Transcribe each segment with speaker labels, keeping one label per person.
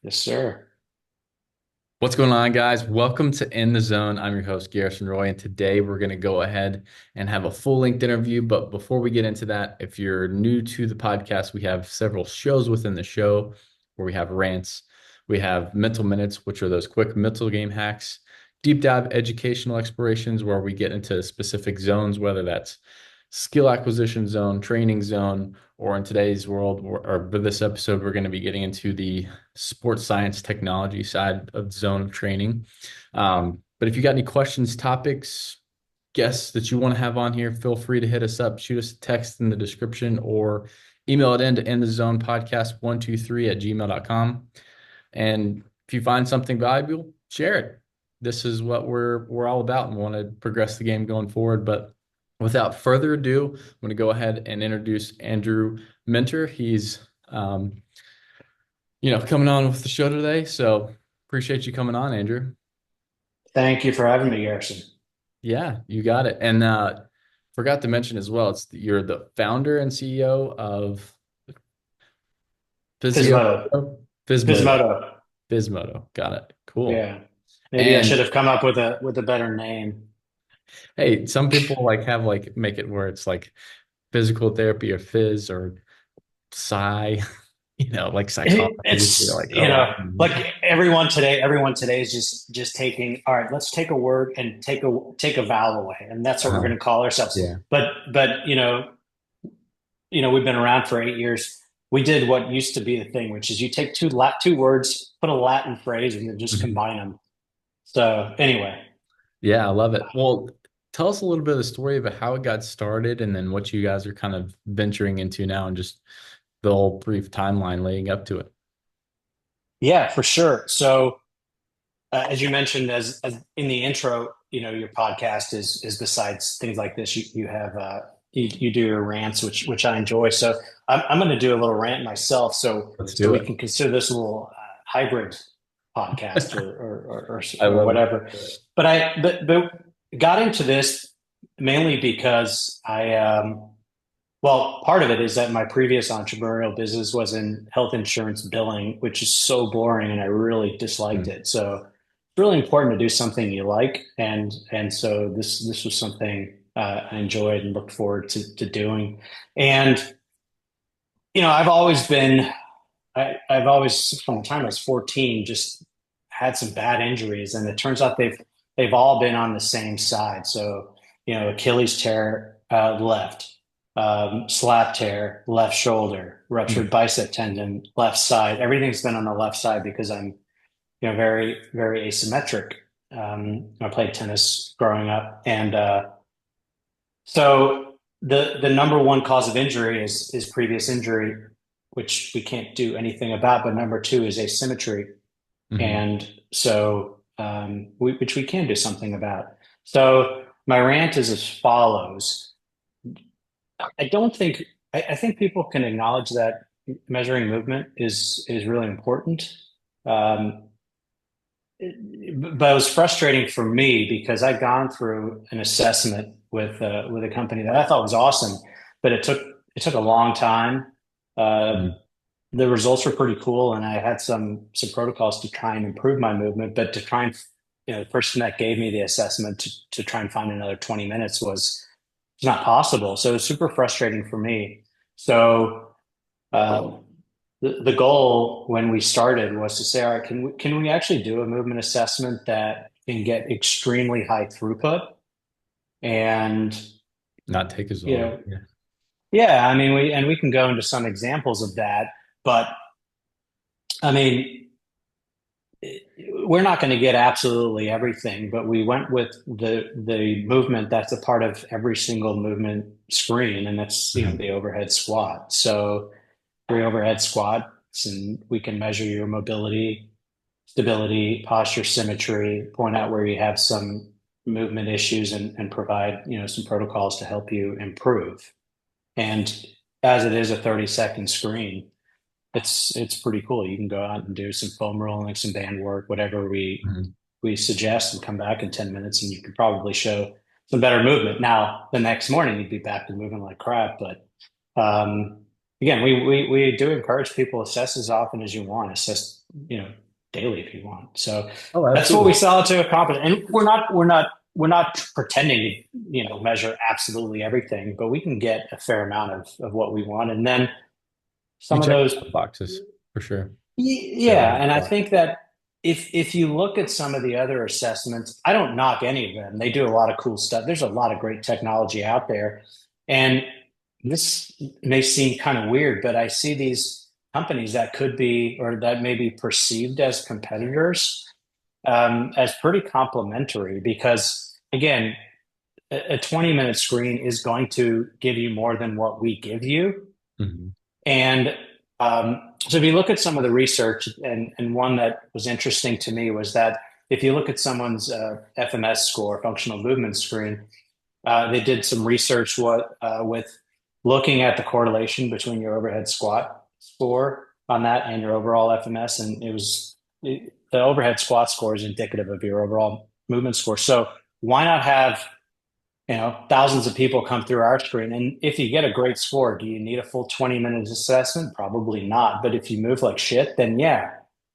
Speaker 1: Yes, sir.
Speaker 2: What's going on, guys? Welcome to In the Zone. I'm your host, Garrison Roy, and today we're going to go ahead and have a full-length interview. But before we get into that, if you're new to the podcast, we have several shows within the show where we have rants, we have mental minutes, which are those quick mental game hacks, deep dive educational explorations where we get into specific zones, whether that's skill acquisition zone, training zone, or in today's world, or for this episode, we're going to be getting into the sports science technology side of the zone of training. But if you got any questions, topics, guests that you want to have on here, feel free to hit us up, shoot us a text in the description, or email it in the zone podcast 123 at gmail.com. And if you find something valuable, share it. This is what we're all about and want to progress the game going forward. But without further ado, I'm going to go ahead and introduce Andrew Menter. He's coming on with the show today. So appreciate you coming on, Andrew.
Speaker 1: Thank you for having me, Garrison.
Speaker 2: Yeah, you got it. And forgot to mention as well, you're the founder and CEO of Physio
Speaker 1: Physmodo.
Speaker 2: Physmodo.
Speaker 1: Physmodo.
Speaker 2: Physmodo. Got it. Cool.
Speaker 1: Yeah. Maybe I should
Speaker 2: And
Speaker 1: have come up with a better name.
Speaker 2: hey, some people make it where it's like physical therapy or phys or psi, like psychology. You're
Speaker 1: It's
Speaker 2: like, oh,
Speaker 1: like everyone today is just taking, all right, let's take a word and take a vowel away. And that's what we're
Speaker 2: uh,
Speaker 1: going to call ourselves.
Speaker 2: yeah.
Speaker 1: But we've been around for 8 years. We did what used to be the thing, which is you take two words, put a Latin phrase, and then just
Speaker 2: Mhm.
Speaker 1: combine them. So anyway.
Speaker 2: Yeah, I love it. Well, tell us a little bit of the story of how it got started and then what you guys are kind of venturing into now and just the whole brief timeline leading up to it.
Speaker 1: Yeah, for sure. So, as you mentioned, as in the intro, your podcast is besides things like this, you have you do your rants, which I enjoy. So, I'm going to do a little rant myself,
Speaker 2: Let's
Speaker 1: so
Speaker 2: do
Speaker 1: we
Speaker 2: it.
Speaker 1: can consider this a little hybrid podcast
Speaker 2: I
Speaker 1: or
Speaker 2: love
Speaker 1: whatever. But got into this mainly because well, part of it is that my previous entrepreneurial business was in health insurance billing, which is so boring and I really disliked
Speaker 2: it.
Speaker 1: it. So it's really important to do something you like. And so this was something I enjoyed and looked forward to doing. And, I've always been, I've always, from the time I was 14, just had some bad injuries. And it turns out they've all been on the same side. So, Achilles tear, left, slap tear, left shoulder, ruptured
Speaker 2: Mm.
Speaker 1: bicep tendon, left side. Everything's been on the left side because I'm, very, very asymmetric. I played tennis growing up. And so the number one cause of injury is previous injury, which we can't do anything about. But number two is asymmetry.
Speaker 2: Mhm.
Speaker 1: And so, which we can do something about. So my rant is as follows. I don't think I think people can acknowledge that measuring movement is really important. Um, but it was frustrating for me because I'd gone through an assessment with a company that I thought was awesome, but it took a long time. Uh,
Speaker 2: Mhm.
Speaker 1: the results were pretty cool, and I had some protocols to try and improve my movement, but to try and the person that gave me the assessment to try and find another 20 minutes was not possible. So it was super frustrating for me. So uh, the goal when we started was to say, all right, can we actually do a movement assessment that can get extremely high throughput? And
Speaker 2: Not take as
Speaker 1: you
Speaker 2: long.
Speaker 1: know,
Speaker 2: Yeah.
Speaker 1: yeah, I mean, we can go into some examples of that, but I mean, we're not going to get absolutely everything, but we went with the movement that's a part of every single movement screen, and that's
Speaker 2: Mhm.
Speaker 1: the overhead squat. So three overhead squats, and we can measure your mobility, stability, posture, symmetry, point out where you have some movement issues, and provide some protocols to help you improve. And as it is a 30-second screen, it's pretty cool. You can go out and do some foam rolling, some band work, whatever
Speaker 2: Mhm.
Speaker 1: we suggest, and come back in 10 minutes, and you could probably show some better movement. Now, the next morning, you'd be back to moving like crap. But again, we do encourage people assess as often as you want. Assess daily if you want. So
Speaker 2: Oh,
Speaker 1: that's what we
Speaker 2: absolutely.
Speaker 1: set out to accomplish. And we're not pretending to, measure absolutely everything, but we can get a fair amount of what we want. And then
Speaker 2: You
Speaker 1: some of
Speaker 2: check
Speaker 1: those,
Speaker 2: the boxes for sure. The
Speaker 1: yeah.
Speaker 2: overhead
Speaker 1: And I
Speaker 2: squat.
Speaker 1: think that if you look at some of the other assessments, I don't knock any of them. They do a lot of cool stuff. There's a lot of great technology out there. And this may seem kind of weird, but I see these companies that could be or that may be perceived as competitors as pretty complementary because, again, a 20-minute screen is going to give you more than what we give you.
Speaker 2: Mhm.
Speaker 1: And so if you look at some of the research, and one that was interesting to me was that if you look at someone's FMS score, functional movement screen, they did some research with looking at the correlation between your overhead squat score on that and your overall FMS, and the overhead squat score is indicative of your overall movement score. So why not have thousands of people come through our screen? And if you get a great score, do you need a full 20 minutes assessment? Probably not. But if you move like shit, then yeah,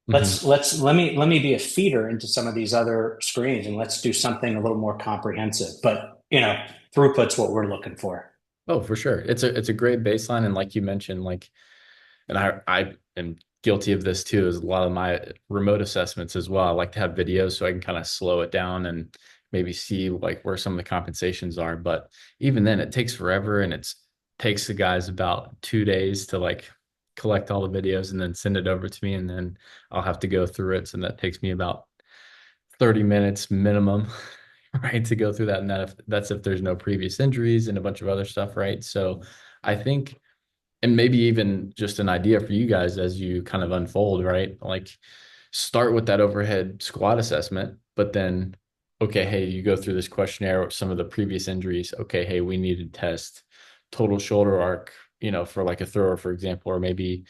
Speaker 2: Mhm.
Speaker 1: let me be a feeder into some of these other screens and let's do something a little more comprehensive. But throughput's what we're looking for.
Speaker 2: Oh, for sure. It's a great baseline. And like you mentioned, like, and I am guilty of this too, is a lot of my remote assessments as well. I like to have videos so I can kind of slow it down and maybe see like where some of the compensations are. But even then it takes forever and takes the guys about 2 days to like collect all the videos and then send it over to me. And then I'll have to go through it. So that takes me about 30 minutes minimum, right, to go through that. And that's if there's no previous injuries and a bunch of other stuff, right? So I think, and maybe even just an idea for you guys as you kind of unfold, right? Like start with that overhead squat assessment, but then, okay, hey, you go through this questionnaire with some of the previous injuries. Okay, hey, we need to test total shoulder arc, for like a thrower, for example, or maybe,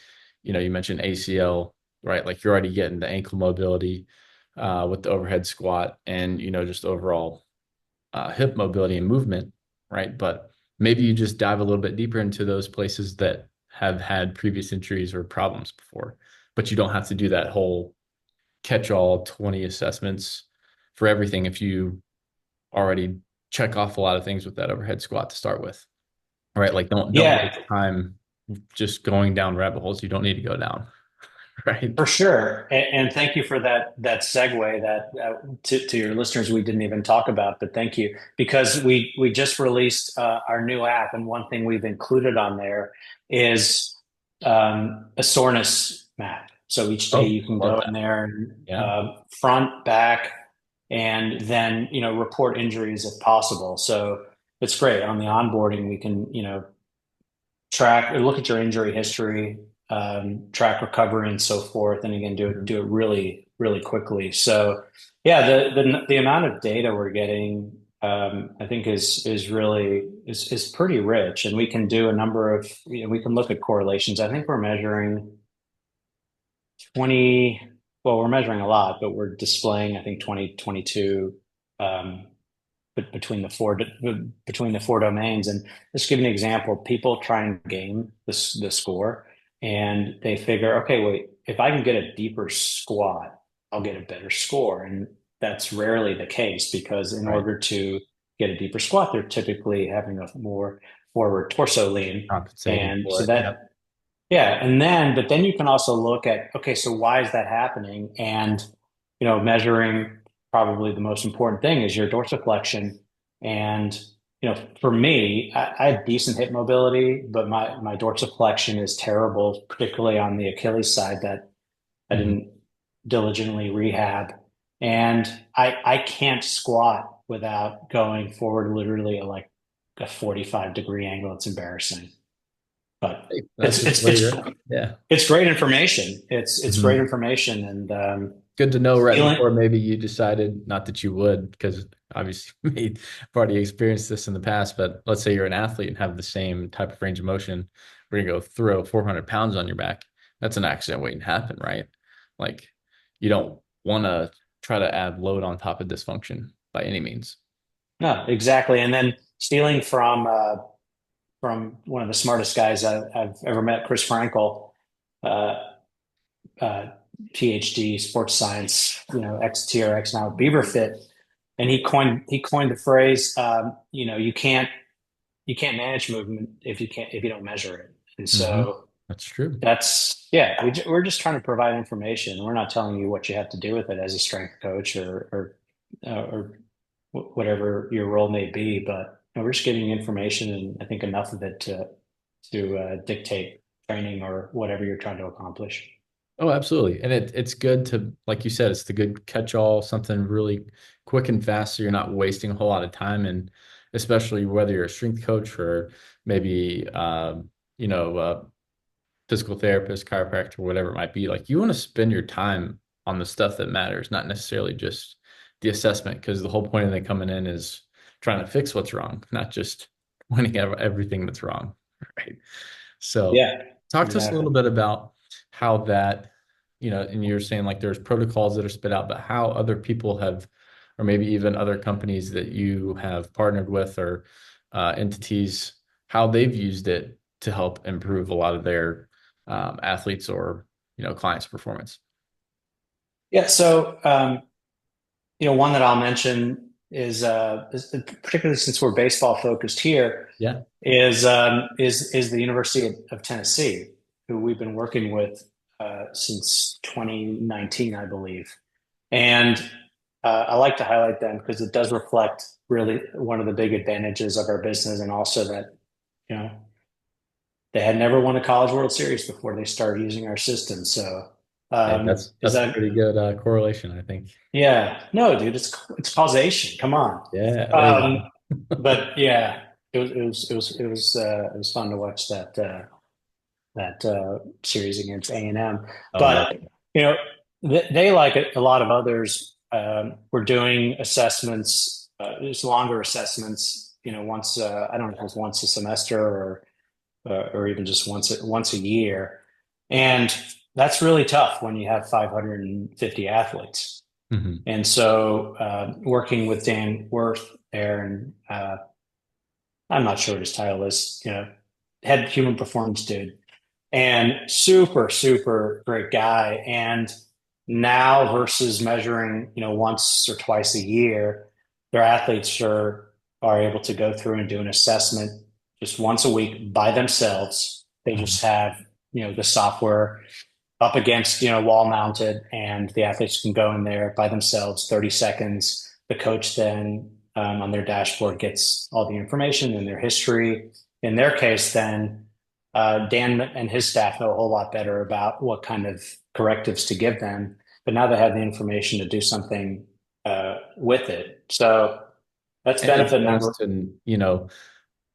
Speaker 2: you mentioned ACL, right? Like you're already getting the ankle mobility with the overhead squat and, just overall hip mobility and movement, right? But maybe you just dive a little bit deeper into those places that have had previous injuries or problems before, but you don't have to do that whole catch-all 20 assessments for everything if you already check off a lot of things with that overhead squat to start with, right? Like don't
Speaker 1: Yeah,
Speaker 2: waste time just going down rabbit holes you don't need to go down, right?
Speaker 1: for sure. And thank you for that segue that to your listeners we didn't even talk about, but thank you because we just released our new app, and one thing we've included on there is a soreness map. So each day
Speaker 2: Oh,
Speaker 1: you can
Speaker 2: love
Speaker 1: go in
Speaker 2: that.
Speaker 1: there and
Speaker 2: Yeah.
Speaker 1: front, back, and then report injuries if possible. So it's great. On the onboarding, we can track or look at your injury history, track recovery and so forth, and again do it really really quickly. So yeah, the amount of data we're getting, I think is pretty rich, and we can do a number of we can look at correlations. I think we're measuring 20. Well, we're measuring a lot, but we're displaying I think 2022 between the four domains. And just give an example, people try and game the score, and they figure, okay, wait, if I can get a deeper squat, I'll get a better score. And that's rarely the case because in
Speaker 2: Right.
Speaker 1: order to get a deeper squat, they're typically having a more forward torso lean.
Speaker 2: Compensating
Speaker 1: And
Speaker 2: for
Speaker 1: so
Speaker 2: it. Yep.
Speaker 1: yeah, but then you can also look at, okay, so why is that happening? And, measuring probably the most important thing is your dorsiflexion. And, for me, I have decent hip mobility, but my dorsiflexion is terrible, particularly on the Achilles side that I
Speaker 2: Mhm.
Speaker 1: didn't diligently rehab. And I can't squat without going forward literally at like a 45-degree angle. It's embarrassing, but
Speaker 2: Hey, that's
Speaker 1: it's
Speaker 2: just
Speaker 1: it's
Speaker 2: where
Speaker 1: it's
Speaker 2: you're at. Yeah.
Speaker 1: it's great information. It's great
Speaker 2: Mhm.
Speaker 1: information, and
Speaker 2: Good to know right
Speaker 1: stealing.
Speaker 2: before maybe you decided, not that you would, because obviously you've already experienced this in the past, but let's say you're an athlete and have the same type of range of motion. We're gonna go throw 400 pounds on your back. That's an accident waiting to happen, right? Like you don't want to try to add load on top of dysfunction by any means.
Speaker 1: No, exactly. And then stealing from one of the smartest guys I've ever met, Chris Frankel. Uh, PhD, sports science, XTRX now BeaverFit, and he coined the phrase, you can't manage movement if you don't measure it. And
Speaker 2: Hmm.
Speaker 1: so
Speaker 2: That's true.
Speaker 1: that's yeah, we're just trying to provide information. We're not telling you what you have to do with it as a strength coach or whatever your role may be, but we're just giving you information, and I think enough of it to dictate training or whatever you're trying to accomplish.
Speaker 2: Oh, absolutely. And it's good to, like you said, it's the good catch-all, something really quick and fast so you're not wasting a whole lot of time. And especially whether you're a strength coach or maybe you know, physical therapist, chiropractor, whatever it might be, like you want to spend your time on the stuff that matters, not necessarily just the assessment, because the whole point of them coming in is trying to fix what's wrong, not just pointing out everything that's wrong. Right. So
Speaker 1: Yeah,
Speaker 2: talk to us a
Speaker 1: exactly.
Speaker 2: little bit about how that, and you're saying like there's protocols that are spit out, but how other people have, or maybe even other companies that you have partnered with or entities, how they've used it to help improve a lot of their athletes or, clients' performance.
Speaker 1: Yeah. So, one that I'll mention is particularly since we're baseball focused here,
Speaker 2: Yeah.
Speaker 1: is the University of Tennessee, who we've been working with since 2019, I believe. And I like to highlight them because it does reflect really one of the big advantages of our business, and also that you know they had never won a College World Series before they started using our system. So
Speaker 2: Hey,
Speaker 1: is
Speaker 2: that's a
Speaker 1: that
Speaker 2: pretty good correlation, I think.
Speaker 1: yeah? No, dude, it's causation. Come on.
Speaker 2: Yeah, there you
Speaker 1: Um, but yeah, it was fun to watch that series against A&M.
Speaker 2: go. Oh yeah.
Speaker 1: But you know, they like a lot of others. We're doing assessments, just longer assessments. Once I don't know if it's once a semester or even just once a year, and that's really tough when you have 550 athletes.
Speaker 2: Hmm.
Speaker 1: And so, working with Dan Worth there, and I'm not sure what his title is, head human performance dude, and super, super great guy. And now versus measuring, once or twice a year, their athletes are able to go through and do an assessment just once a week by themselves. They just have, the software up against, wall mounted, and the athletes can go in there by themselves, 30 seconds. The coach then on their dashboard gets all the information and their history. In their case, then Dan and his staff know a whole lot better about what kind of correctives to give them. But now they have the information to do something with it. So that's
Speaker 2: And it's
Speaker 1: benefit
Speaker 2: nice
Speaker 1: number.
Speaker 2: to,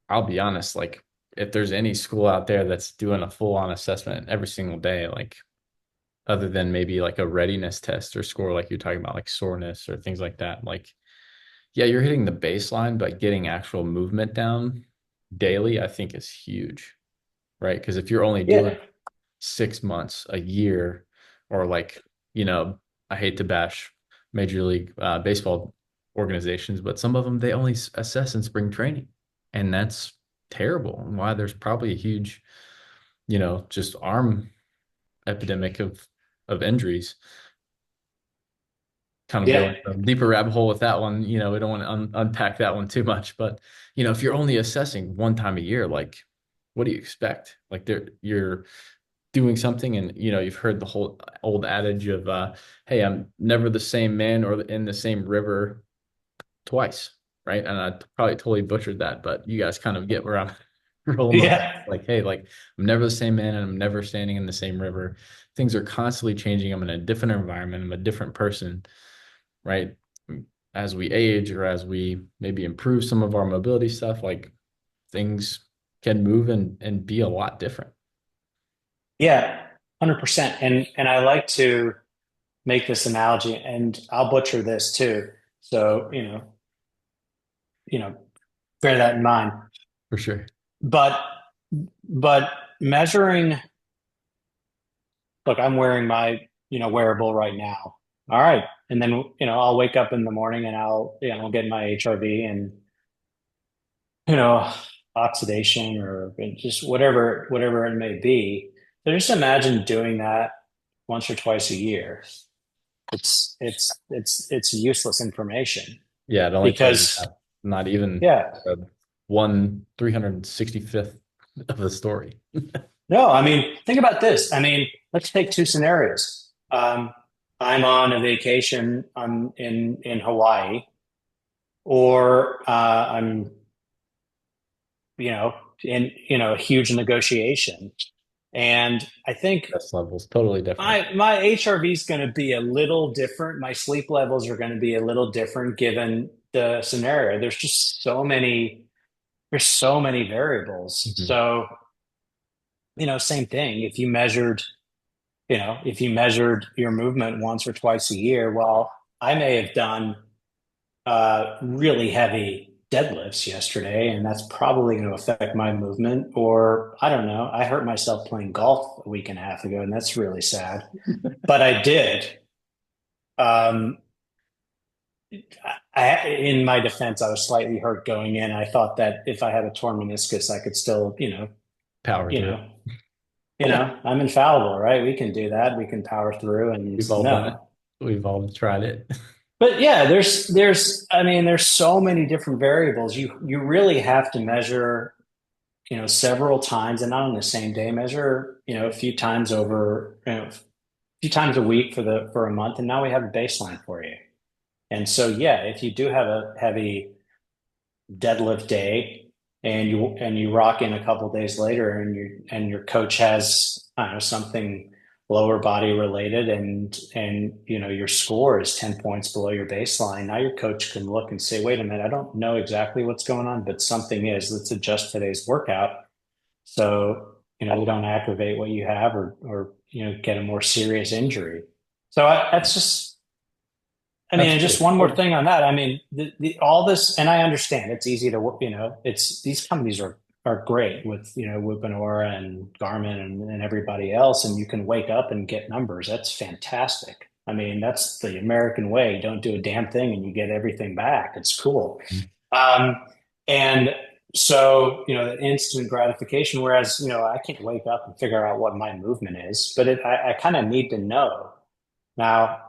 Speaker 2: I'll be honest, like if there's any school out there that's doing a full-on assessment every single day, like other than maybe like a readiness test or score, like you're talking about, like soreness or things like that, like yeah, you're hitting the baseline, but getting actual movement down daily, I think is huge, right? Because if you're only doing
Speaker 1: Yeah,
Speaker 2: 6 months, a year, or like, you know, I hate to bash Major League Baseball organizations, but some of them they only assess in spring training, and that's terrible. And why there's probably a huge, just arm epidemic of injuries. Kind of
Speaker 1: yeah,
Speaker 2: going a deeper rabbit hole with that one. We don't want to unpack that one too much, but if you're only assessing one time a year, like, what do you expect? Like, you're doing something, and you've heard the whole old adage of, "Hey, I'm never the same man or in the same river twice," right? And I probably totally butchered that, but you guys kind of get where I'm rolling with.
Speaker 1: yeah.
Speaker 2: Like, hey, like I'm never the same man, and I'm never standing in the same river. Things are constantly changing. I'm in a different environment. I'm a different person, right? As we age or as we maybe improve some of our mobility stuff, like things can move and be a lot different.
Speaker 1: Yeah, 100%. And I like to make this analogy, and I'll butcher this too. So, you know, bear that in mind.
Speaker 2: For sure.
Speaker 1: But but measuring, look, I'm wearing my, wearable right now. All right. And then, I'll wake up in the morning and I'll get my HRV and, you know, oxidation or just whatever it may be. So just imagine doing that once or twice a year, it's useless information
Speaker 2: Yeah, it only tells you
Speaker 1: because
Speaker 2: that, not even
Speaker 1: yeah,
Speaker 2: uh, 1/365th of the story.
Speaker 1: no, I mean, think about this. I mean, let's take two scenarios. I'm on a vacation in Hawaii, or I'm in a huge negotiation, and I think
Speaker 2: Stress levels totally different.
Speaker 1: my HRV is going to be a little different. My sleep levels are going to be a little different given the scenario. There's so many variables.
Speaker 2: Mhm.
Speaker 1: So, same thing. If you measured your movement once or twice a year, well, I may have done really heavy deadlifts yesterday, and that's probably going to affect my movement. Or I don't know, I hurt myself playing golf a week and a half ago, and that's really sad. But I did. Um, in my defense, I was slightly hurt going in. I thought that if I had a torn meniscus, I could still,
Speaker 2: Power
Speaker 1: you
Speaker 2: through.
Speaker 1: know, I'm infallible, right? We can do that. We can power through. And
Speaker 2: We've all done it.
Speaker 1: no,
Speaker 2: We've all tried it.
Speaker 1: but yeah, I mean, there's so many different variables. You really have to measure, several times, and not on the same day. Measure, a few times over, a few times a week for a month, and now we have a baseline for you. And so, yeah, if you do have a heavy deadlift day and you rock in a couple days later and your coach has, I don't know, something lower body related, and your score is 10 points below your baseline, now your coach can look and say, wait a minute, I don't know exactly what's going on, but something is. Let's adjust today's workout so we don't aggravate what you have, or get a more serious injury. So that's just, I mean, and just
Speaker 2: Absolutely.
Speaker 1: one more
Speaker 2: Well,
Speaker 1: thing on that. I mean, all this, and I understand it's easy to, it's these companies are great with, Whoop and Aura and Garmin and everybody else, and you can wake up and get numbers. That's fantastic. I mean, that's the American way. Don't do a damn thing and you get everything back. It's cool. Um, and so, the instant gratification, whereas, I can't wake up and figure out what my movement is, but I kind of need to know. Now,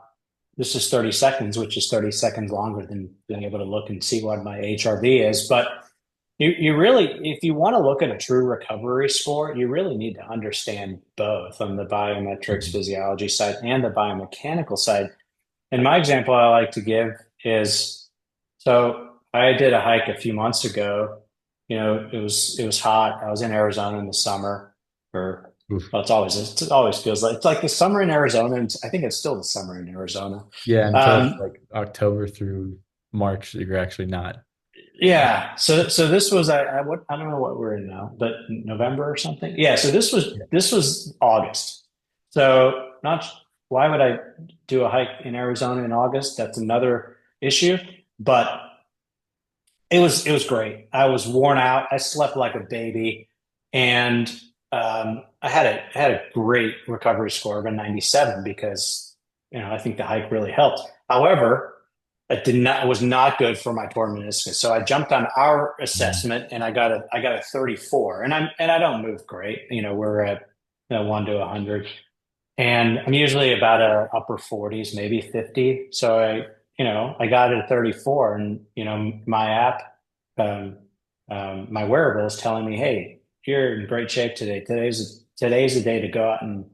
Speaker 1: this is 30 seconds, which is 30 seconds longer than being able to look and see what my HRV is. But you really, if you want to look at a true recovery score, you really need to understand both on the biometrics
Speaker 2: mhm.
Speaker 1: physiology side and the biomechanical side. And my example I like to give is, so I did a hike a few months ago. It was hot. I was in Arizona in the summer, or
Speaker 2: Oof.
Speaker 1: well, it always feels like it's like the summer in Arizona, and I think it's still the summer in Arizona.
Speaker 2: Yeah, until
Speaker 1: Um,
Speaker 2: like October through March, you're actually not.
Speaker 1: yeah. So this was I don't know what we're in now, but November or something. Yeah. So this was
Speaker 2: Yeah.
Speaker 1: this was August. So not why would I do a hike in Arizona in August? That's another issue. But it was great. I was worn out. I slept like a baby, and I had a great recovery score of a 97 because I think the hike really helped. However, it was not good for my torn meniscus. So I jumped on our
Speaker 2: Mhm.
Speaker 1: assessment and I got a 34, and I don't move great. We're at 1 to 100, and I'm usually about a upper 40s, maybe 50. So I got it at 34, and my app, um, my wearable is telling me, hey, you're in great shape today. Today's the day to go out and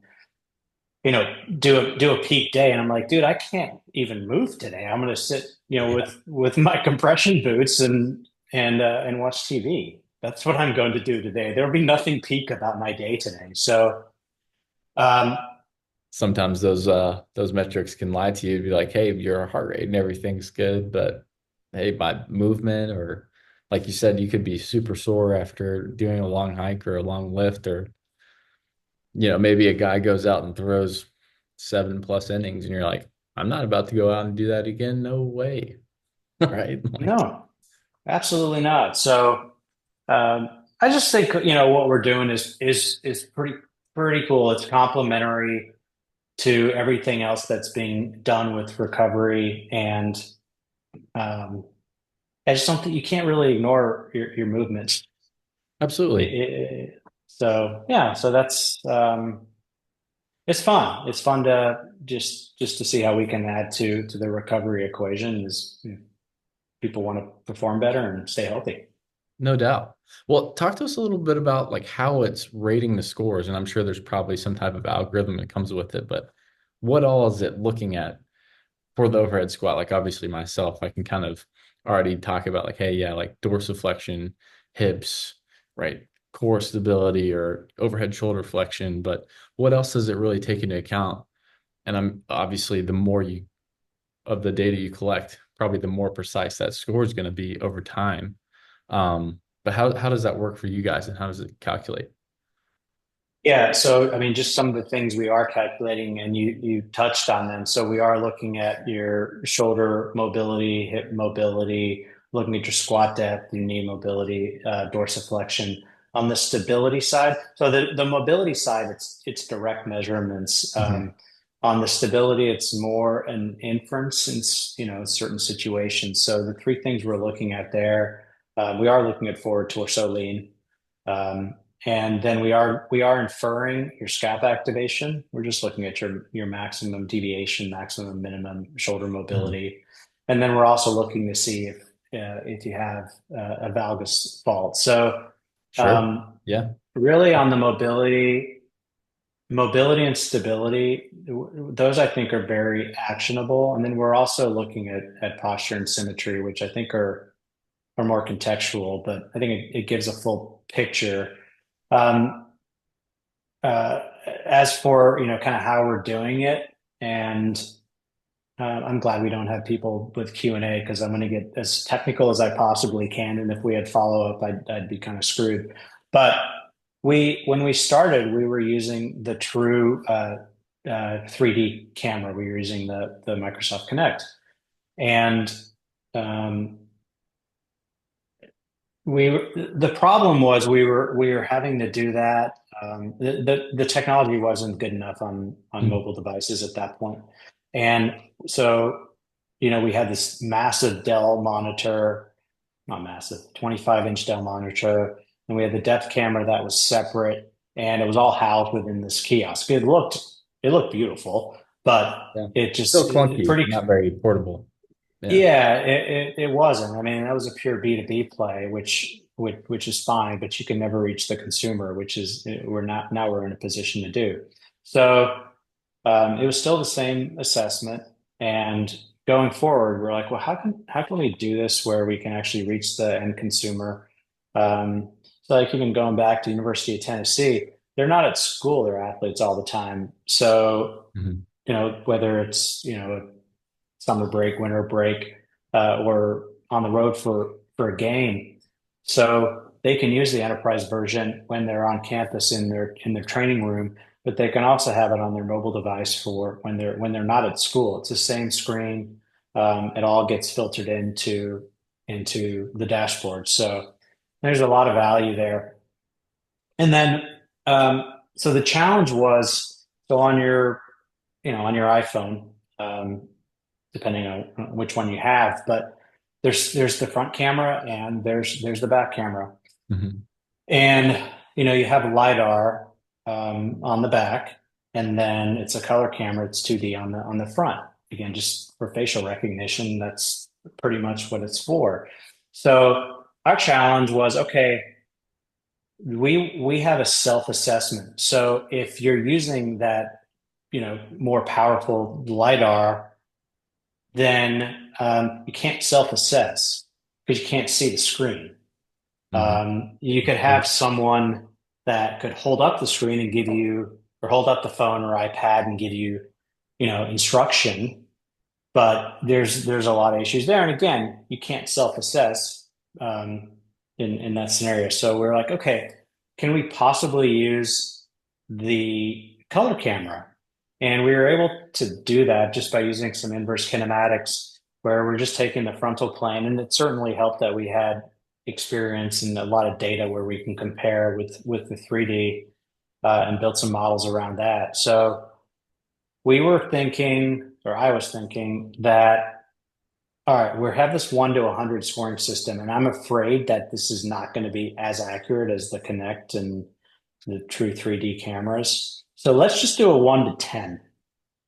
Speaker 1: do a peak day. And I'm like, dude, I can't even move today. I'm gonna sit
Speaker 2: Yeah.
Speaker 1: with my compression boots and watch TV. That's what I'm going to do today. There'll be nothing peak about my day today. So um,
Speaker 2: Sometimes those metrics can lie to you, be like, hey, your heart rate and everything's good, but hey, my movement, or like you said, you could be super sore after doing a long hike or a long lift, or maybe a guy goes out and throws 7+ innings and you're like, I'm not about to go out and do that again. No way. Right? Like,
Speaker 1: no, absolutely not. So I just think what we're doing is pretty cool. It's complementary to everything else that's being done with recovery, and um, I just don't think you can't really ignore your movements.
Speaker 2: absolutely.
Speaker 1: So yeah, so that's It's fun. It's fun to just to see how we can add to the recovery equation as people want to perform better and stay healthy.
Speaker 2: No doubt. Well, talk to us a little bit about like how it's rating the scores, and I'm sure there's probably some type of algorithm that comes with it, but what all is it looking at for the overhead squat? Like obviously myself, I can kind of already talk about like, hey, yeah, like dorsiflexion, hips, right? Core stability or overhead shoulder flexion, but what else does it really take into account? And I'm obviously the more you of the data you collect, probably the more precise that score is going to be over time. But how does that work for you guys, and how does it calculate?
Speaker 1: Yeah, so I mean, just some of the things we are calculating, and you touched on them. So we are looking at your shoulder mobility, hip mobility, looking at your squat depth, your knee mobility, dorsiflexion. On the stability side, so the mobility side, it's direct measurements.
Speaker 2: Mhm.
Speaker 1: On the stability, it's more an inference in certain situations. So the three things we're looking at there, we are looking at forward torso lean. Um, and then we are inferring your scap activation. We're just looking at your maximum deviation, maximum minimum shoulder
Speaker 2: Mhm.
Speaker 1: mobility, and then we're also looking to see if you have a valgus fault. So
Speaker 2: Sure.
Speaker 1: um,
Speaker 2: Yeah.
Speaker 1: really on the mobility and stability, those I think are very actionable. And then we're also looking at posture and symmetry, which I think are more contextual, but I think it gives a full picture. Um, uh, as for kind of how we're doing it, and I'm glad we don't have people with Q&A because I'm going to get as technical as I possibly can, and if we had follow up, I'd be kind of screwed. But when we started, we were using the true 3D camera. We were using the Microsoft Kinect, and um, we the problem was we were having to do that. The technology wasn't good enough on
Speaker 2: Mhm.
Speaker 1: mobile devices at that point, and so we had this massive Dell monitor, not massive, 25-inch Dell monitor, and we had the depth camera that was separate, and it was all housed within this kiosk. It looked beautiful, but
Speaker 2: Yeah.
Speaker 1: it
Speaker 2: Still
Speaker 1: just
Speaker 2: clunky,
Speaker 1: pretty.
Speaker 2: not very portable. Yeah.
Speaker 1: Yeah, it wasn't. I mean, that was a pure B2B play, which is fine, but you can never reach the consumer, which is we're in a position to do. So it was still the same assessment. And going forward, we're like, well, how can we do this where we can actually reach the end consumer? So like even going back to University of Tennessee, they're not at school, they're athletes all the time. So,
Speaker 2: Mhm.
Speaker 1: whether it's, summer break, winter break, or on the road for a game. So they can use the enterprise version when they're on campus in their training room, but they can also have it on their mobile device for when they're not at school. It's the same screen. It all gets filtered into the dashboard. So there's a lot of value there. And then so the challenge was so on your iPhone. Depending on which one you have. But there's the front camera and there's the back camera,
Speaker 2: Mhm.
Speaker 1: and you have lidar on the back, and then it's a color camera. It's 2D on the front. Again, just for facial recognition. That's pretty much what it's for. So our challenge was okay. We have a self assessment. So if you're using that more powerful lidar, then you can't self-assess because you can't see the screen.
Speaker 2: Mhm.
Speaker 1: You could
Speaker 2: Sure.
Speaker 1: have someone that could hold up the screen and give you, or hold up the phone or iPad and give you, instruction. But there's a lot of issues there, and again, you can't self-assess um, in that scenario. So we're like, okay, can we possibly use the color camera? And we were able to do that just by using some inverse kinematics, where we're just taking the frontal plane, and it certainly helped that we had experience and a lot of data where we can compare with the 3D and build some models around that. So we were thinking, or I was thinking that, all right, we have this 1 to 100 scoring system, and I'm afraid that this is not going to be as accurate as the Connect and the true 3D cameras. So let's just do a 1 to 10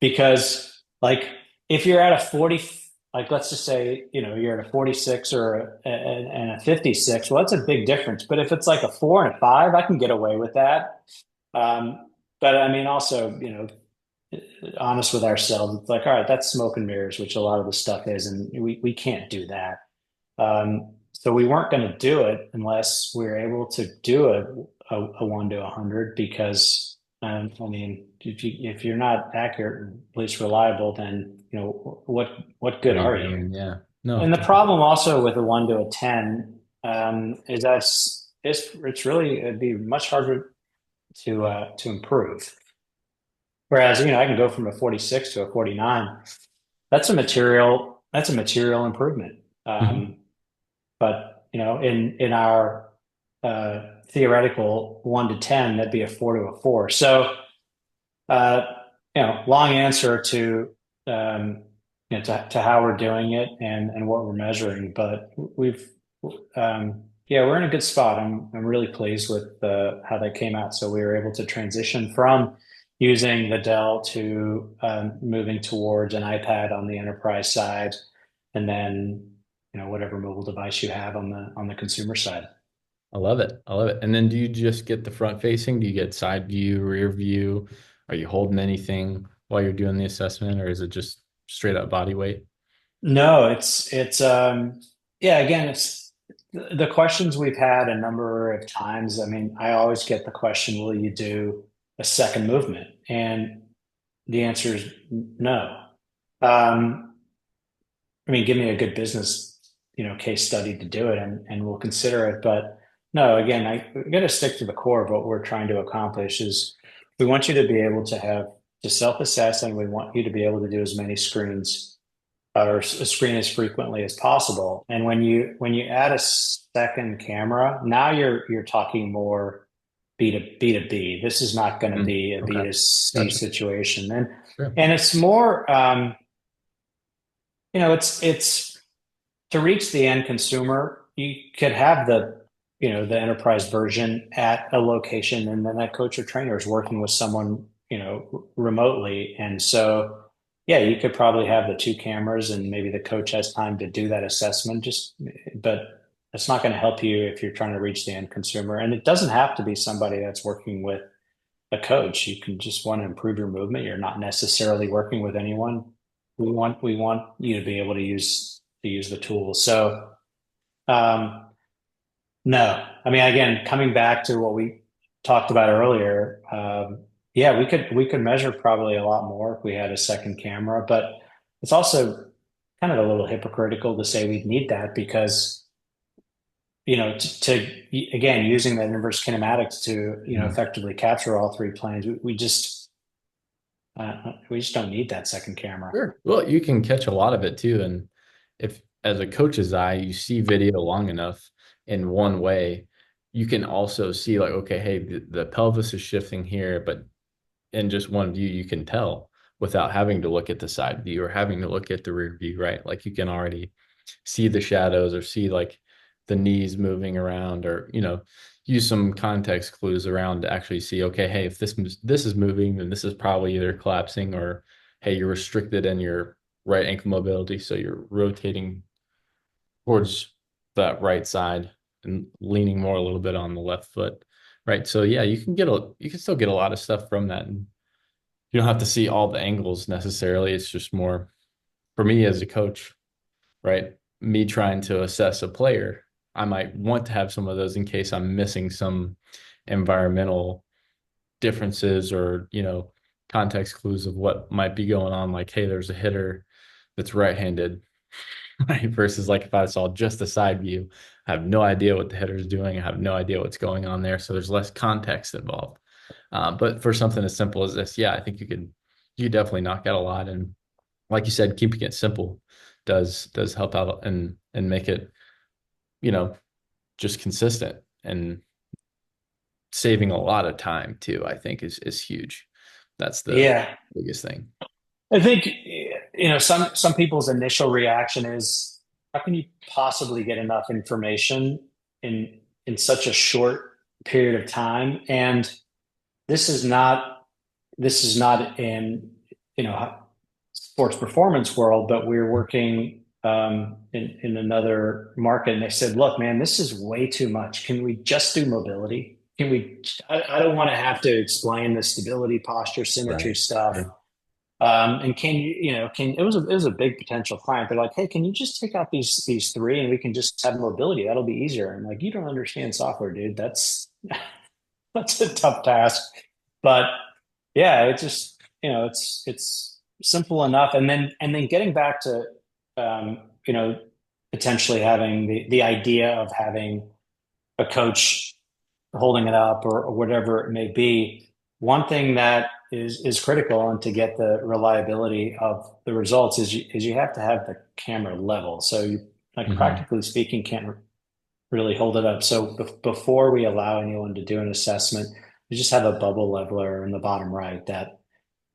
Speaker 1: because like if you're at a 40, like let's just say, you're at a 46 or and a 56, well, that's a big difference. But if it's like a 4 and a 5, I can get away with that. But I mean, also, honest with ourselves, it's like, all right, that's smoke and mirrors, which a lot of the stuff is, and we can't do that. So we weren't going to do it unless we were able to do a 1 to 100 because I mean if you're not accurate, at least reliable, then what
Speaker 2: What
Speaker 1: good
Speaker 2: are you
Speaker 1: are you?
Speaker 2: doing? Yeah. No,
Speaker 1: And the problem also with a 1 to 10 is that it's really it'd be much harder to improve. Whereas I can go from a 46 to a 49. That's a material improvement.
Speaker 2: mhm.
Speaker 1: But in our theoretical 1 to 10, that'd be a 4 to a 4. So uh, long answer to to how we're doing it and what we're measuring, but yeah, we're in a good spot. I'm really pleased with how that came out. So we were able to transition from using the Dell to moving towards an iPad on the enterprise side, and then whatever mobile device you have on the consumer side.
Speaker 2: I love it. I love it. And then do you just get the front facing? Do you get side view, rear view? Are you holding anything while you're doing the assessment, or is it just straight up body weight?
Speaker 1: No, it's yeah, again, it's the questions we've had a number of times. I mean, I always get the question, will you do a second movement? And the answer is no. Um, I mean, give me a good business, case study to do it, and we'll consider it. But no, again, we got to stick to the core of what we're trying to accomplish. Is we want you to be able to self-assess, and we want you to be able to do as many screens or a screen as frequently as possible. And when you add a second camera, now you're talking more B to B. This is not going to
Speaker 2: Mm,
Speaker 1: be a B
Speaker 2: okay.
Speaker 1: to C
Speaker 2: Gotcha.
Speaker 1: situation, and
Speaker 2: Sure.
Speaker 1: and it's more. It's to reach the end consumer. You could have the enterprise version at a location, and then that coach or trainer is working with someone, remotely. And so, yeah, you could probably have the two cameras, and maybe the coach has time to do that assessment. But it's not going to help you if you're trying to reach the end consumer. And it doesn't have to be somebody that's working with a coach. You can just want to improve your movement. You're not necessarily working with anyone. We want you to be able to use the tools. So no, I mean, again, coming back to what we talked about earlier, yeah, we could measure probably a lot more if we had a second camera, but it's also kind of a little hypocritical to say we'd need that because again, using that inverse kinematics to
Speaker 2: Mhm.
Speaker 1: effectively capture all three planes, we just don't need that second camera.
Speaker 2: Sure. Well, you can catch a lot of it too. And if, as a coach's eye, you see video long enough in one way, you can also see, like, okay, hey, the pelvis is shifting here, but in just one view, you can tell without having to look at the side view or having to look at the rear view, right? Like you can already see the shadows or see like the knees moving around, or use some context clues around to actually see, okay, hey, if this is moving, then this is probably either collapsing, or hey, you're restricted in your right ankle mobility, so you're rotating towards that right side and leaning more a little bit on the left foot, right? So yeah, you can still get a lot of stuff from that, and you don't have to see all the angles necessarily. It's just more for me as a coach, right? Me trying to assess a player, I might want to have some of those in case I'm missing some environmental differences, or, context clues of what might be going on. Like, hey, there's a hitter that's right-handed, right? Versus like if I saw just the side view, I have no idea what the hitter's doing. I have no idea what's going on there. So there's less context involved. But for something as simple as this, yeah, I think you could definitely knock out a lot. And like you said, keeping it simple does help out and make it, you know, just consistent, and saving a lot of time too, I think is huge. That's the
Speaker 1: Yeah,
Speaker 2: biggest thing.
Speaker 1: I think some people's initial reaction is, how can you possibly get enough information in such a short period of time? And this is not. this is not in, you know, sports performance world, but we were working in another market, and they said, "Look, man, this is way too much. Can we just do mobility? Can we? I don't want to have to explain the stability, posture, symmetry
Speaker 2: Right.
Speaker 1: stuff.
Speaker 2: Sure.
Speaker 1: And can you, can it was a big potential client. They're like, hey, can you just take out these three, and we can just have mobility? That'll be easier. I'm like, you don't understand software, dude. That's a tough task, but yeah, it just it's simple enough. And then getting back to um, you know potentially having the idea of having a coach holding it up or whatever it may be. One thing that is critical and to get the reliability of the results is you have to have the camera level. So you, like,
Speaker 2: Hmm.
Speaker 1: practically speaking, can't really hold it up. So before we allow anyone to do an assessment, we just have a bubble leveler in the bottom right that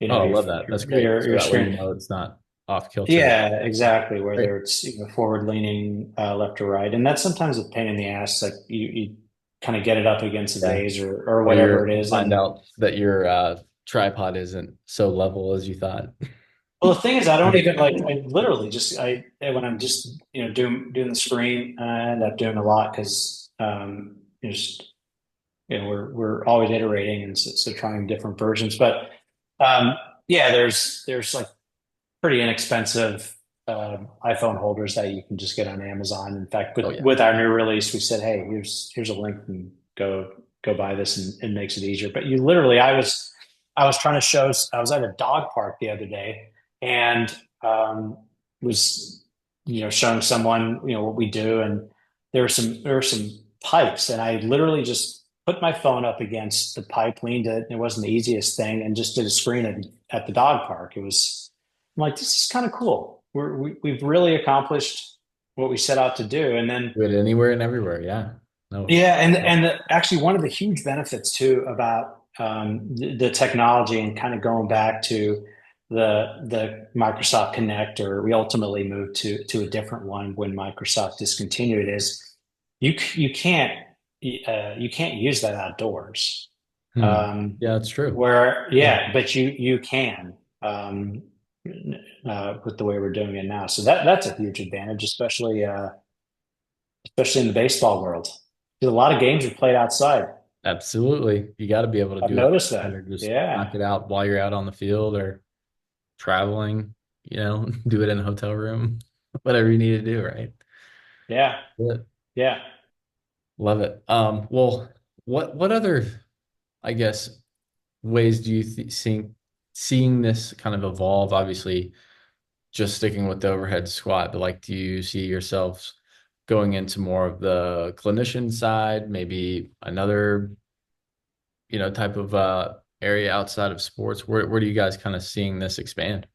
Speaker 2: Oh, I
Speaker 1: your
Speaker 2: love that. That's great.
Speaker 1: your
Speaker 2: So
Speaker 1: your
Speaker 2: that way
Speaker 1: screen.
Speaker 2: it's not off kilter.
Speaker 1: Yeah, exactly.
Speaker 2: Great.
Speaker 1: Whether it's forward leaning left or right, and that's sometimes a pain in the ass. Like you kind of get it up against a
Speaker 2: Yeah.
Speaker 1: vase or
Speaker 2: Or
Speaker 1: whatever it
Speaker 2: you
Speaker 1: is,
Speaker 2: find
Speaker 1: and
Speaker 2: out that your tripod isn't so level as you thought.
Speaker 1: well, the thing is, I don't even like. I literally just when I'm just doing the screen, I end up doing a lot because just we're always iterating and so trying different versions. But um, yeah, there's like pretty inexpensive iPhone holders that you can just get on Amazon. In fact,
Speaker 2: Oh
Speaker 1: with
Speaker 2: yeah.
Speaker 1: with our new release, we said, hey, here's a link and go buy this, and it makes it easier. But you literally, I was trying to show. I was at a dog park the other day and was showing someone what we do, and there were some pipes, and I literally just put my phone up against the pipe, leaned it. It wasn't the easiest thing, and just did a screen at the dog park. It was I'm like, this is kind of cool. We've really accomplished what we set out to do. And then,
Speaker 2: Do it anywhere and everywhere. Yeah. No.
Speaker 1: yeah, actually, one of the huge benefits too about the technology and kind of going back to the Microsoft Connect, or we ultimately moved to a different one when Microsoft discontinued, is you can't use that outdoors.
Speaker 2: Hmm.
Speaker 1: Um,
Speaker 2: Yeah, that's true.
Speaker 1: where
Speaker 2: Yeah.
Speaker 1: yeah, but you can um, with the way we're doing it now. So that's a huge advantage, especially in the baseball world. A lot of games are played outside.
Speaker 2: Absolutely. You got to be able to
Speaker 1: I've
Speaker 2: do it
Speaker 1: noticed
Speaker 2: outside or
Speaker 1: that.
Speaker 2: just knock
Speaker 1: Yeah,
Speaker 2: it out while you're out on the field or traveling, do it in a hotel room, whatever you need to do, right?
Speaker 1: yeah,
Speaker 2: Yeah.
Speaker 1: yeah.
Speaker 2: Love it. Well, what other, I guess, ways do you think seeing this kind of evolve? Obviously, just sticking with the overhead squat, but like, do you see yourselves going into more of the clinician side, maybe another, type of area outside of sports? Where do you guys kind of seeing this expand?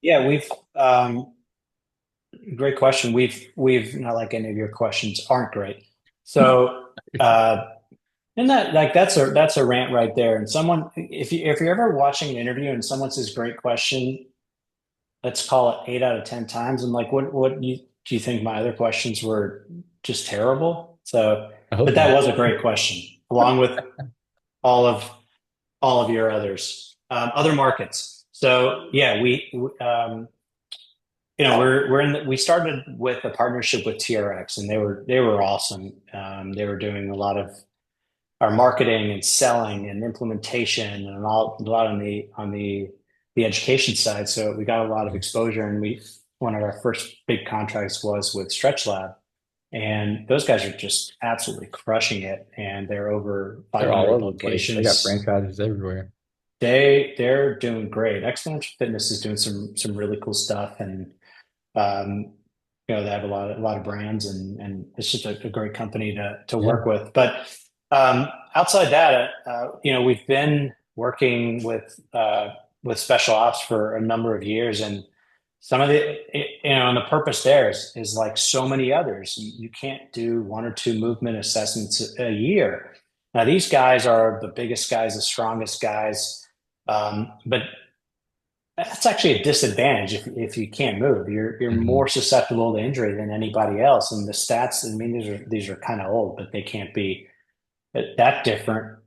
Speaker 1: Yeah, we've great question. We've not like any of your questions aren't great. So and that's a rant right there. And someone if you're ever watching an interview and someone says great question, let's call it 8 out of 10 times. I'm like, what do you think my other questions were just terrible? So,
Speaker 2: I hope
Speaker 1: but that
Speaker 2: not.
Speaker 1: was a great question, along with all of all of your others, other markets. So yeah, we started with a partnership with TRX, and they were awesome. They were doing a lot of our marketing and selling and implementation and a lot on the education side. So we got a lot of exposure, and we one of our first big contracts was with Stretch Lab, and those guys are just absolutely crushing it. And they're over
Speaker 2: They're all
Speaker 1: 500
Speaker 2: over the place. They got
Speaker 1: locations.
Speaker 2: franchises everywhere.
Speaker 1: They're doing great. Exponential Fitness is doing some really cool stuff, and um, they have a lot of brands, and it's just a great company to
Speaker 2: Yeah.
Speaker 1: work with. But outside that, we've been working with special ops for a number of years, and some of and the purpose there is like so many others. You can't do one or two movement assessments a year. Now these guys are the biggest guys, the strongest guys, but that's actually a disadvantage if you can't move. You're more
Speaker 2: Hmm.
Speaker 1: susceptible to injury than anybody else. And the stats, I mean, these are kind of old, but they can't be that different.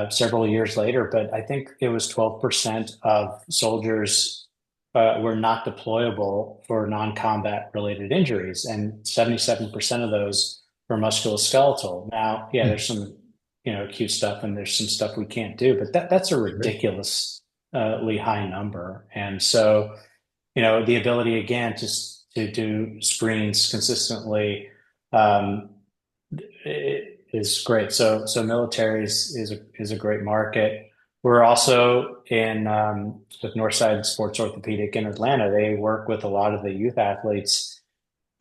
Speaker 1: several years later, but I think it was 12% of soldiers were not deployable for non-combat related injuries, and 77% of those were musculoskeletal. Now, yeah,
Speaker 2: Hmm.
Speaker 1: there's some, acute stuff, and there's some stuff we can't do, but that's a
Speaker 2: Sure.
Speaker 1: ridiculously high number. And so, the ability again to do screens consistently um, is great. So military is a great market. We're also in with Northside Sports Orthopedic in Atlanta. They work with a lot of the youth athletes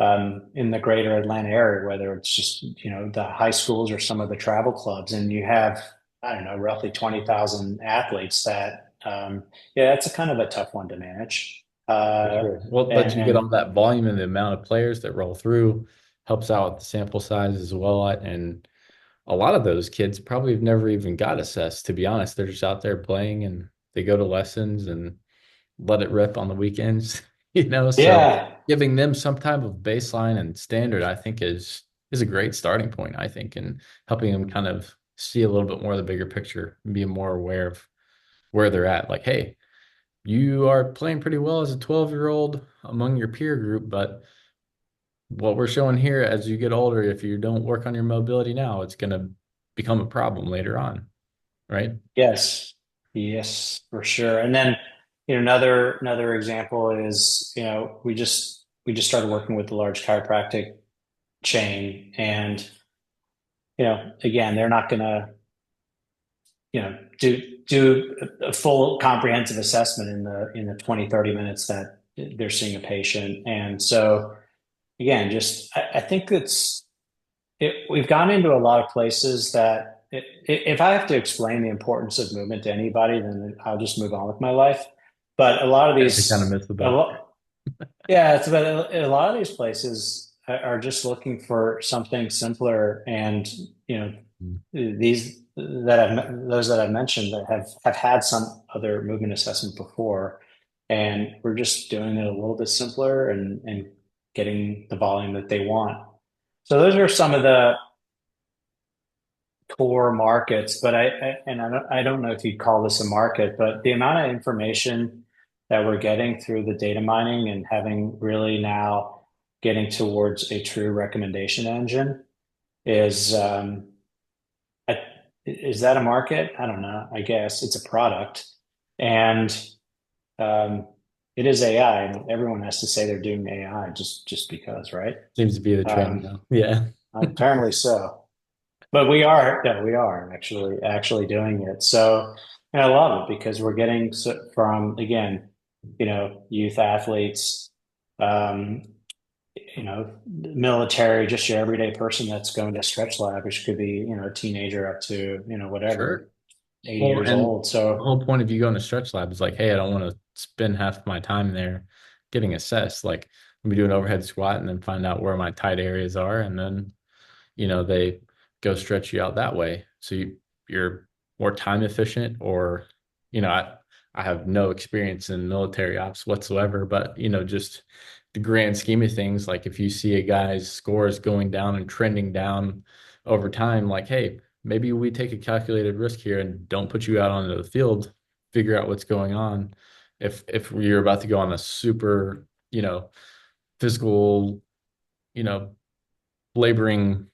Speaker 1: in the greater Atlanta area, whether it's just the high schools or some of the travel clubs, and you have, I don't know, roughly 20,000 athletes. That yeah, that's a kind of a tough one to manage.
Speaker 2: For sure. Well, but you get
Speaker 1: And
Speaker 2: all that volume and the amount of players that roll through helps out with the sample size as well. And a lot of those kids probably have never even got assessed, to be honest. They're just out there playing and they go to lessons and let it rip on the weekends, So
Speaker 1: yeah,
Speaker 2: giving them some type of baseline and standard, I think is a great starting point, I think, and helping them kind of see a little bit more of the bigger picture and be more aware of where they're at. Like, hey, you are playing pretty well as a 12-year-old among your peer group, but what we're showing here as you get older, if you don't work on your mobility now, it's going to become a problem later on, right?
Speaker 1: yes, yes, for sure. And then, another example is, we just started working with a large chiropractic chain, and again, they're not going to, do a full comprehensive assessment in the 20-30 minutes that they're seeing a patient. And so again, just I think we've gone into a lot of places that if I have to explain the importance of movement to anybody, then I'll just move on with my life. But a lot of
Speaker 2: They kind of
Speaker 1: these,
Speaker 2: miss the
Speaker 1: a
Speaker 2: boat.
Speaker 1: lot, yeah, it's about a lot of these places are just looking for something simpler, and these those that I've mentioned that have had some other movement assessment before, and we're just doing it a little bit simpler and getting the volume that they want. So those are some of the core markets, but I don't know if you'd call this a market, but the amount of information that we're getting through the data mining and having really now getting towards a true recommendation engine is I, is that a market? I don't know. I guess it's a product, and um, it is AI, and everyone has to say they're doing AI just because, right?
Speaker 2: Seems to be the trend
Speaker 1: Um,
Speaker 2: now. Yeah.
Speaker 1: apparently so. But we are, yeah, we are actually doing it. So, and I love it because we're getting from, again, youth athletes, um, military, just your everyday person that's going to stretch lab, which could be, a teenager up to,
Speaker 2: Sure.
Speaker 1: whatever, 80
Speaker 2: Well,
Speaker 1: years
Speaker 2: and
Speaker 1: old.
Speaker 2: the
Speaker 1: So
Speaker 2: whole point of you going to stretch lab is like, hey, I don't want to spend half my time there getting assessed. Like, let me do an overhead squat and then find out where my tight areas are, and then they go stretch you out that way. So you're more time efficient, or, I have no experience in military ops whatsoever, but, just the grand scheme of things, like if you see a guy's scores going down and trending down over time, like, hey, maybe we take a calculated risk here and don't put you out onto the field, figure out what's going on. If you're about to go on a super, physical, you know, laboring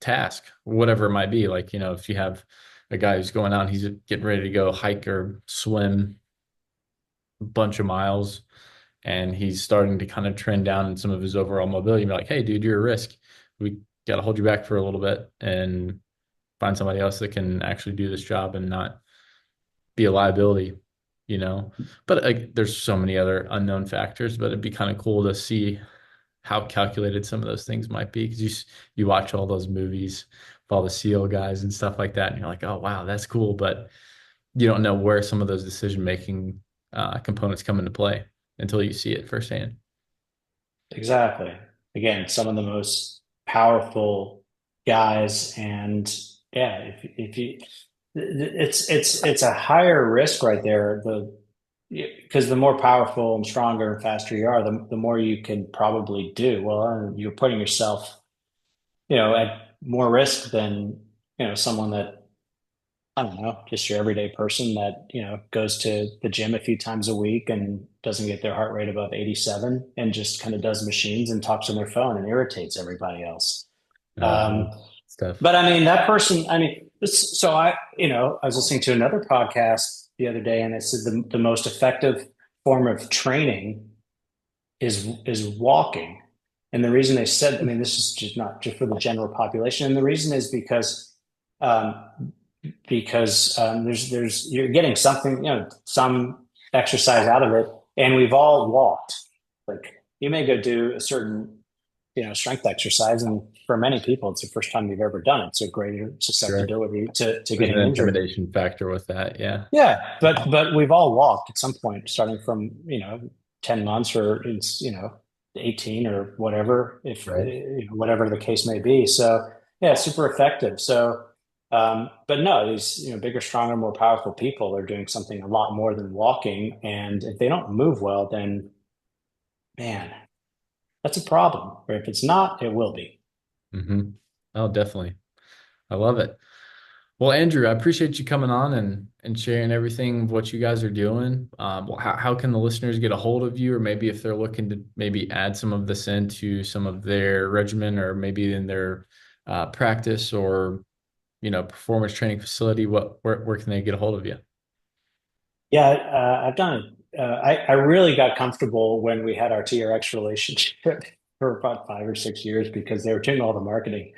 Speaker 2: task, whatever it might be. Like, if you have a guy who's going out, he's getting ready to go hike or swim a bunch of miles, and he's starting to kind of trend down in some of his overall mobility. You're like, hey, dude, you're a risk. We got to hold you back for a little bit and find somebody else that can actually do this job and not be a liability, you know. But there's so many other unknown factors, but it'd be kind of cool to see how calculated some of those things might be, because you watch all those movies of all the SEAL guys and stuff like that, and you're like, oh wow, that's cool, but you don't know where some of those decision making components come into play until you see it firsthand.
Speaker 1: exactly. Again, some of the most powerful guys, and yeah, if you, it's a higher risk right there. Because the more powerful and stronger and faster you are, the more you can probably do. Well, you're putting yourself, at more risk than, someone that I don't know, just your everyday person that, goes to the gym a few times a week and doesn't get their heart rate above 87 and just kind of does machines and talks on their phone and irritates everybody else.
Speaker 2: Yeah,
Speaker 1: Um,
Speaker 2: stuff.
Speaker 1: but I mean, that person, I mean, so I was listening to another podcast the other day and it said the most effective form of training is walking. And the reason they said, I mean, this is just not just for the general population. And the reason is um, there's you're getting something, some exercise out of it, and we've all walked. Like you may go do a certain, strength exercise, and for many people, it's the first time they've ever done it. So greater
Speaker 2: Sure.
Speaker 1: susceptibility to
Speaker 2: There's an
Speaker 1: getting injured.
Speaker 2: intimidation factor with that. Yeah.
Speaker 1: Yeah, but we've all walked at some point, starting from 10 months or it's 18 or whatever, if
Speaker 2: Right.
Speaker 1: whatever the case may be. So yeah, it's super effective. So, but no, these bigger, stronger, more powerful people are doing something a lot more than walking, and if they don't move well, then man, that's a problem. Or if it's not, it will be.
Speaker 2: Hmm. Oh, definitely. I love it. Well, Andrew, I appreciate you coming on and sharing everything of what you guys are doing. Well, how can the listeners get a hold of you, or maybe if they're looking to maybe add some of this into some of their regimen, or maybe in their practice or performance training facility, where can they get a hold of you?
Speaker 1: Yeah, I've done it. I really got comfortable when we had our TRX relationship for about 5 or 6 years because they were doing all the marketing.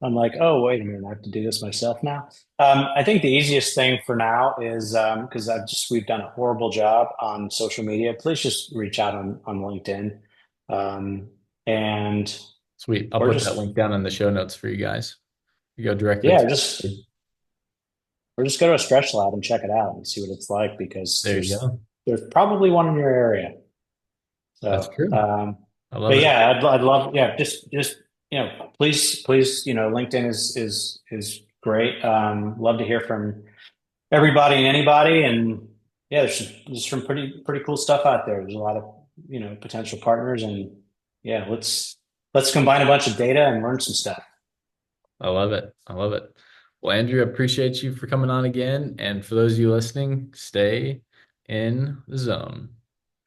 Speaker 1: I'm like, oh, wait a minute, I have to do this myself now. I think the easiest thing for now is because we've done a horrible job on social media. Please just reach out on LinkedIn, um, and
Speaker 2: Sweet. I'll
Speaker 1: or
Speaker 2: put that
Speaker 1: just
Speaker 2: link down in the show notes for you guys. You go directly
Speaker 1: yeah,
Speaker 2: to
Speaker 1: just or just go to a stretch lab and check it out and see what it's like because
Speaker 2: there you
Speaker 1: there's
Speaker 2: go.
Speaker 1: there's probably one in your area.
Speaker 2: That's
Speaker 1: So,
Speaker 2: true. I love
Speaker 1: but
Speaker 2: it.
Speaker 1: yeah, I'd love, yeah, just, please, LinkedIn is great. Love to hear from everybody and anybody. And yeah, there's some pretty cool stuff out there. There's a lot of, potential partners and yeah, let's combine a bunch of data and learn some stuff.
Speaker 2: I love it. I love it. Well, Andrew, I appreciate you for coming on again. And for those of you listening, stay in the zone.